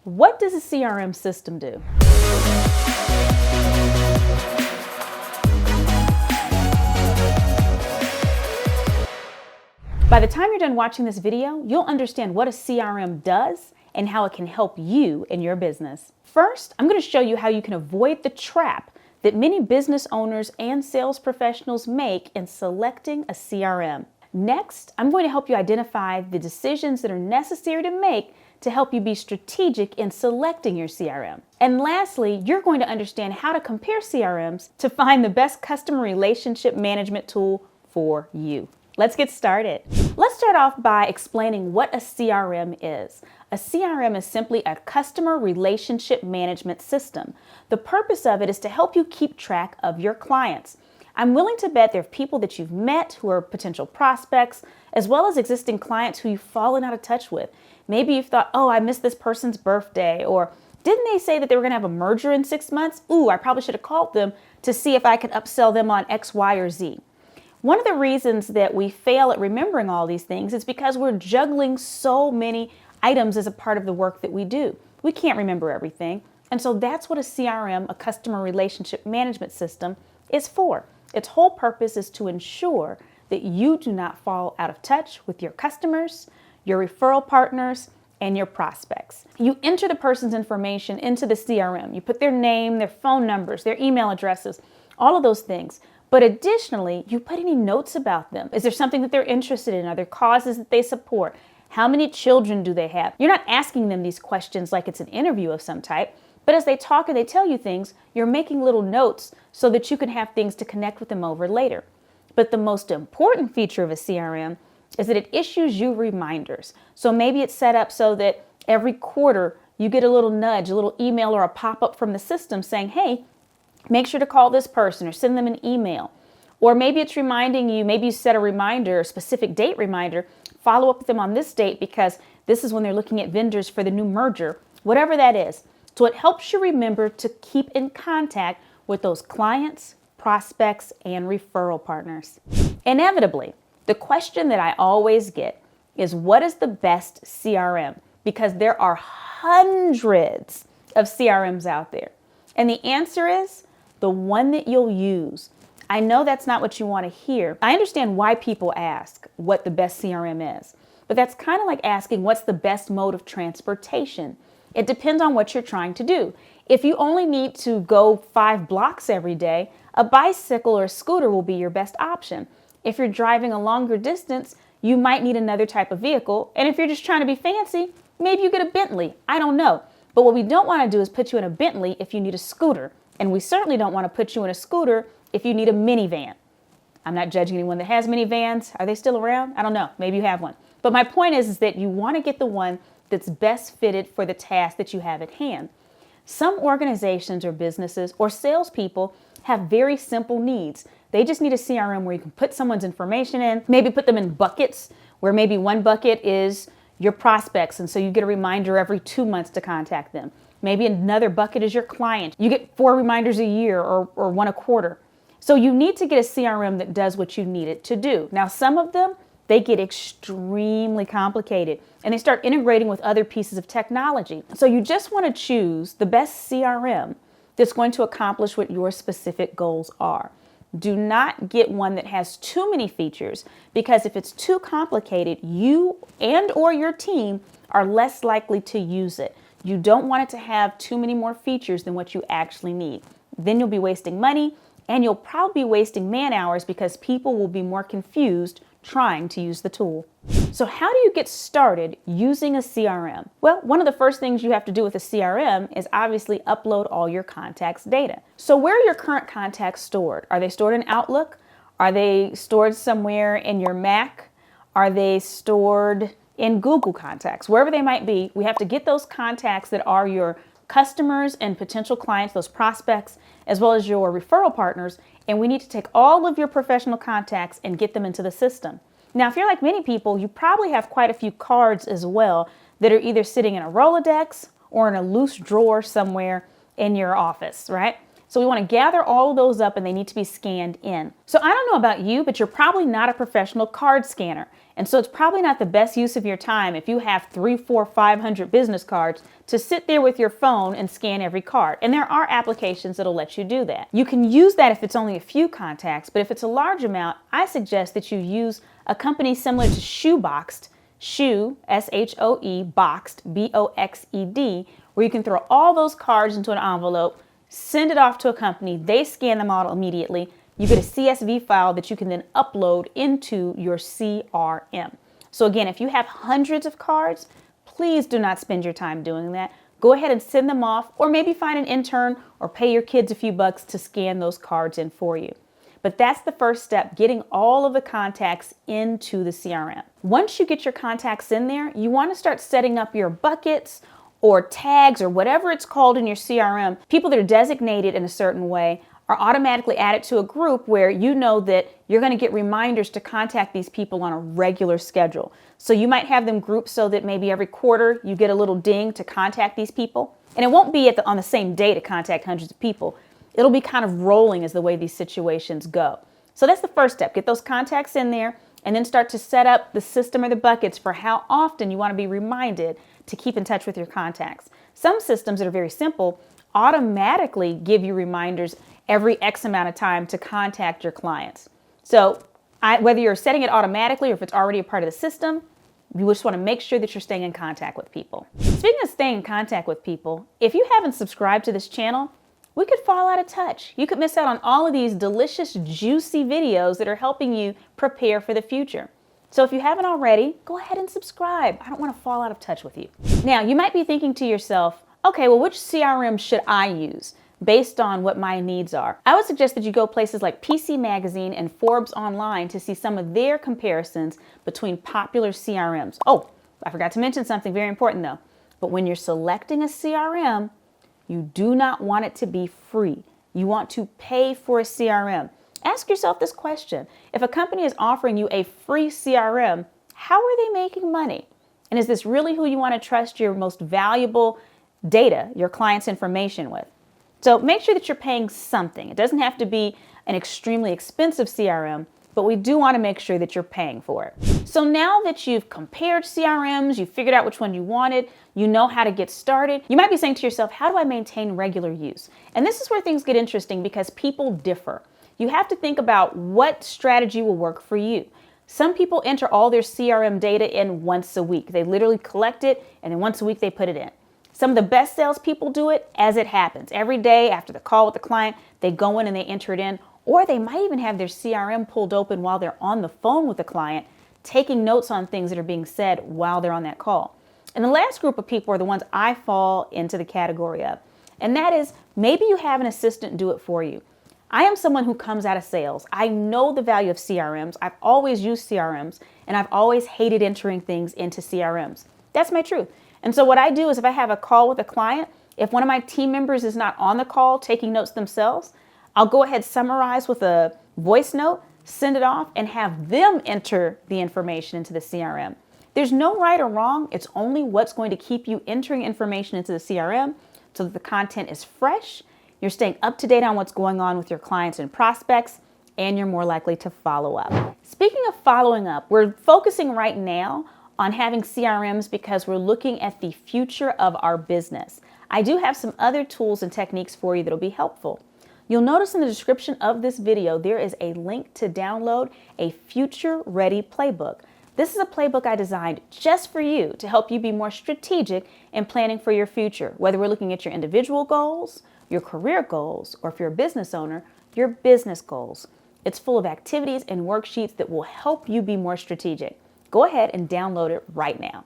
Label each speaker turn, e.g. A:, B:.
A: What does a CRM system do? By the time you're done watching this video, you'll understand what a CRM does and how it can help you in your business. First, I'm going to show you how you can avoid the trap that many business owners and sales professionals make in selecting a CRM. Next, I'm going to help you identify the decisions that are necessary to make to help you be strategic in selecting your CRM. And lastly, you're going to understand how to compare CRMs to find the best customer relationship management tool for you. Let's get started. Let's start off by explaining what a CRM is. A CRM is simply a customer relationship management system. The purpose of it is to help you keep track of your clients. I'm willing to bet there are people that you've met who are potential prospects, as well as existing clients who you've fallen out of touch with. Maybe you've thought, oh, I missed this person's birthday, or didn't they say that they were going to have a merger in 6 months? Ooh, I probably should have called them to see if I could upsell them on X, Y, or Z. One of the reasons that we fail at remembering all these things is because we're juggling so many items as a part of the work that we do. We can't remember everything. And so that's what a CRM, a customer relationship management system, is for. Its whole purpose is to ensure that you do not fall out of touch with your customers, your referral partners, and your prospects. You enter the person's information into the CRM. You put their name, their phone numbers, their email addresses, all of those things. But additionally, you put any notes about them. Is there something that they're interested in? Are there causes that they support? How many children do they have? You're not asking them these questions like it's an interview of some type, but as they talk and they tell you things, you're making little notes so that you can have things to connect with them over later. But the most important feature of a CRM is that it issues you reminders. So maybe it's set up so that every quarter you get a little nudge, a little email or a pop-up from the system saying, hey, make sure to call this person or send them an email. Or maybe it's reminding you, maybe you set a reminder, a specific date reminder, follow up with them on this date because this is when they're looking at vendors for the new merger, whatever that is. So it helps you remember to keep in contact with those clients, prospects, and referral partners. Inevitably, the question that I always get is, what is the best CRM? Because there are hundreds of CRMs out there. And the answer is the one that you'll use. I know that's not what you want to hear. I understand why people ask what the best CRM is, but that's kind of like asking what's the best mode of transportation. It depends on what you're trying to do. If you only need to go 5 blocks every day, a bicycle or a scooter will be your best option. If you're driving a longer distance, you might need another type of vehicle. And if you're just trying to be fancy, maybe you get a Bentley. I don't know. But what we don't want to do is put you in a Bentley if you need a scooter. And we certainly don't want to put you in a scooter if you need a minivan. I'm not judging anyone that has minivans. Are they still around? I don't know. Maybe you have one. But my point is that you want to get the one that's best fitted for the task that you have at hand. Some organizations or businesses or salespeople have very simple needs. They just need a CRM where you can put someone's information in, maybe put them in buckets, where maybe one bucket is your prospects, and so you get a reminder every 2 months to contact them. Maybe another bucket is your client. You get 4 reminders a year or 1 a quarter. So you need to get a CRM that does what you need it to do. Now, some of them, they get extremely complicated and they start integrating with other pieces of technology. So you just want to choose the best CRM that's going to accomplish what your specific goals are. Do not get one that has too many features, because if it's too complicated, you and or your team are less likely to use it. You don't want it to have too many more features than what you actually need. Then you'll be wasting money and you'll probably be wasting man hours because people will be more confused trying to use the tool. So how do you get started using a CRM? Well, one of the first things you have to do with a CRM is obviously upload all your contacts data. So where are your current contacts stored? Are they stored in Outlook? Are they stored somewhere in your Mac? Are they stored in Google Contacts? Wherever they might be, we have to get those contacts that are your customers and potential clients, those prospects, as well as your referral partners, and we need to take all of your professional contacts and get them into the system. Now, if you're like many people, you probably have quite a few cards as well that are either sitting in a Rolodex or in a loose drawer somewhere in your office, right? So we want to gather all of those up and they need to be scanned in. So I don't know about you, but you're probably not a professional card scanner. And so it's probably not the best use of your time if you have 3, 4, 500 business cards to sit there with your phone and scan every card. And there are applications that'll let you do that. You can use that if it's only a few contacts, but if it's a large amount, I suggest that you use a company similar to Shoeboxed, Shoe, S-H-O-E, Boxed, B-O-X-E-D, where you can throw all those cards into an envelope, send it off to a company, they scan them out immediately. You get a CSV file that you can then upload into your CRM. So again, if you have hundreds of cards, please do not spend your time doing that. Go ahead and send them off, or maybe find an intern or pay your kids a few bucks to scan those cards in for you. But that's the first step, getting all of the contacts into the CRM. Once you get your contacts in there, you want to start setting up your buckets or tags or whatever it's called in your CRM. People that are designated in a certain way are automatically added to a group where you know that you're going to get reminders to contact these people on a regular schedule. So you might have them grouped so that maybe every quarter you get a little ding to contact these people. And it won't be on the same day to contact hundreds of people. It'll be kind of rolling as the way these situations go. So that's the first step. Get those contacts in there and then start to set up the system or the buckets for how often you want to be reminded to keep in touch with your contacts. Some systems that are very simple automatically give you reminders every X amount of time to contact your clients. So whether you're setting it automatically or if it's already a part of the system, you just want to make sure that you're staying in contact with people. Speaking of staying in contact with people, if you haven't subscribed to this channel, we could fall out of touch. You could miss out on all of these delicious, juicy videos that are helping you prepare for the future. So if you haven't already, go ahead and subscribe. I don't want to fall out of touch with you. Now, you might be thinking to yourself, okay, well, which CRM should I use based on what my needs are? I would suggest that you go places like PC Magazine and Forbes Online to see some of their comparisons between popular CRMs. Oh, I forgot to mention something very important though. But when you're selecting a CRM, you do not want it to be free. You want to pay for a CRM. Ask yourself this question. If a company is offering you a free CRM, how are they making money? And is this really who you want to trust your most valuable data, your client's information with? So make sure that you're paying something. It doesn't have to be an extremely expensive CRM, but we do want to make sure that you're paying for it. So now that you've compared CRMs, you've figured out which one you wanted, you know how to get started, you might be saying to yourself, how do I maintain regular use? And this is where things get interesting because people differ. You have to think about what strategy will work for you. Some people enter all their CRM data in once a week. They literally collect it and then once a week they put it in. Some of the best salespeople do it as it happens. Every day after the call with the client, they go in and they enter it in, or they might even have their CRM pulled open while they're on the phone with the client, taking notes on things that are being said while they're on that call. And the last group of people are the ones I fall into the category of. And that is, maybe you have an assistant do it for you. I am someone who comes out of sales. I know the value of CRMs. I've always used CRMs, and I've always hated entering things into CRMs. That's my truth. And so what I do is if I have a call with a client, if one of my team members is not on the call taking notes themselves, I'll go ahead, summarize with a voice note, send it off, and have them enter the information into the CRM. There's no right or wrong. It's only what's going to keep you entering information into the CRM so that the content is fresh, you're staying up to date on what's going on with your clients and prospects, and you're more likely to follow up. Speaking of following up, we're focusing right now on having CRMs because we're looking at the future of our business. I do have some other tools and techniques for you that'll be helpful. You'll notice in the description of this video, there is a link to download a Future Ready Playbook. This is a playbook I designed just for you to help you be more strategic in planning for your future, whether we're looking at your individual goals, your career goals, or if you're a business owner, your business goals. It's full of activities and worksheets that will help you be more strategic. Go ahead and download it right now.